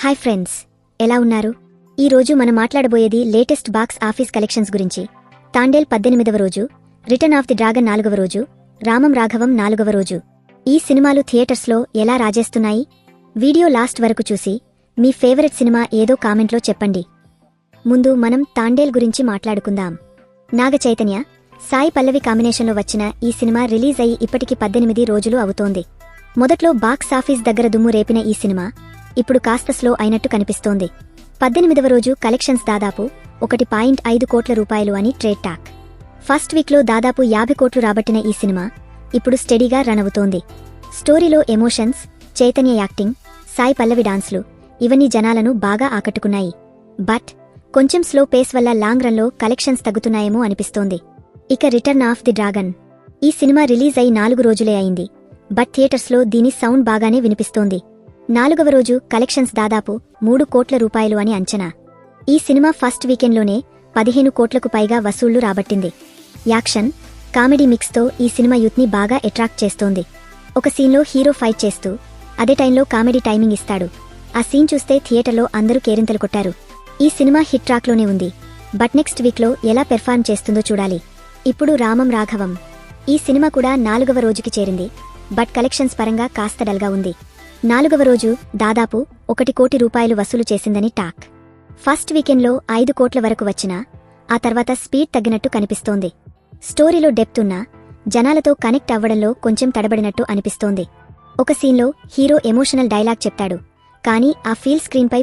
Hi friends, ఎలా ఉన్నారు? ఈ రోజు మనం మాట్లాడబోయేది లేటెస్ట్ బాక్స్ ఆఫీస్ కలెక్షన్స్ గురించి. తాండేల్ 18వ రోజు, రిటర్న్ ఆఫ్ ది డ్రాగన్ 4వ రోజు, రామం రాఘవం 4వ రోజు. ఈ సినిమాలు థియేటర్స్లో ఎలా రాజేస్తున్నాయి? వీడియో లాస్ట్ వరకు చూసి మీ ఫేవరెట్ సినిమా ఏదో కామెంట్లో చెప్పండి. ముందు మనం తాండేల్ గురించి మాట్లాడుకుందాం. నాగ చైతన్య, సాయి పల్లవి కాంబినేషన్లో వచ్చిన ఈ సినిమా రిలీజ్ అయ్యి ఇప్పటికి 18 రోజులు అవుతోంది. మొదట్లో బాక్స్ ఆఫీస్ దగ్గర దుమ్ము రేపిన ఈ సినిమా ఇప్పుడు కాస్త స్లో అయినట్టు కనిపిస్తోంది. 18వ రోజు కలెక్షన్స్ దాదాపు 1.5 కోట్ల రూపాయలు అని ట్రేడ్ టాక్. ఫస్ట్ వీక్లో దాదాపు 50 కోట్లు రాబట్టిన ఈ సినిమా ఇప్పుడు స్టెడీగా రన్ అవుతోంది. స్టోరీలో ఎమోషన్స్, చైతన్య యాక్టింగ్, సాయి పల్లవి డాన్స్లు ఇవన్నీ జనాలను బాగా ఆకట్టుకున్నాయి. బట్ కొంచెం స్లో పేస్ వల్ల లాంగ్ రన్లో కలెక్షన్స్ తగ్గుతున్నాయేమో అనిపిస్తోంది. ఇక రిటర్న్ ఆఫ్ ది డ్రాగన్ ఈ సినిమా రిలీజ్ అయి 4 రోజులే అయింది. బట్ థియేటర్స్లో దీని సౌండ్ బాగానే వినిపిస్తోంది. 4వ రోజు కలెక్షన్స్ దాదాపు 3 కోట్ల రూపాయలు అని అంచనా. ఈ సినిమా ఫస్ట్ వీకెండ్లోనే 15 కోట్లకు పైగా వసూళ్లు రాబట్టింది. యాక్షన్, కామెడీ మిక్స్తో ఈ సినిమా యూత్ని బాగా అట్రాక్ట్ చేస్తోంది. ఒక సీన్లో హీరో ఫైట్ చేస్తూ అదే టైంలో కామెడీ టైమింగ్ ఇస్తాడు. ఆ సీన్ చూస్తే థియేటర్లో అందరూ కేరింతలు కొట్టారు. ఈ సినిమా హిట్ ట్రాక్లోనే ఉంది. బట్ నెక్స్ట్ వీక్లో ఎలా పెర్ఫార్మ్ చేస్తుందో చూడాలి. ఇప్పుడు రామం రాఘవం ఈ సినిమా కూడా 4వ రోజుకి చేరింది. బట్ కలెక్షన్స్ పరంగా కాస్త డల్గా ఉంది. 4వ రోజు దాదాపు 1 కోటి రూపాయలు వసూలు చేసిందని టాక్. ఫస్ట్ వీకెండ్లో 5 కోట్ల వరకు వచ్చినా ఆ తర్వాత స్పీడ్ తగ్గినట్టు కనిపిస్తోంది. స్టోరీలో డెప్త్ ఉన్నా జనాలతో కనెక్ట్ అవ్వడంలో కొంచెం తడబడినట్టు అనిపిస్తోంది. ఒక సీన్లో హీరో ఎమోషనల్ డైలాగ్ చెప్తాడు, కానీ ఆ ఫీల్ స్క్రీన్పై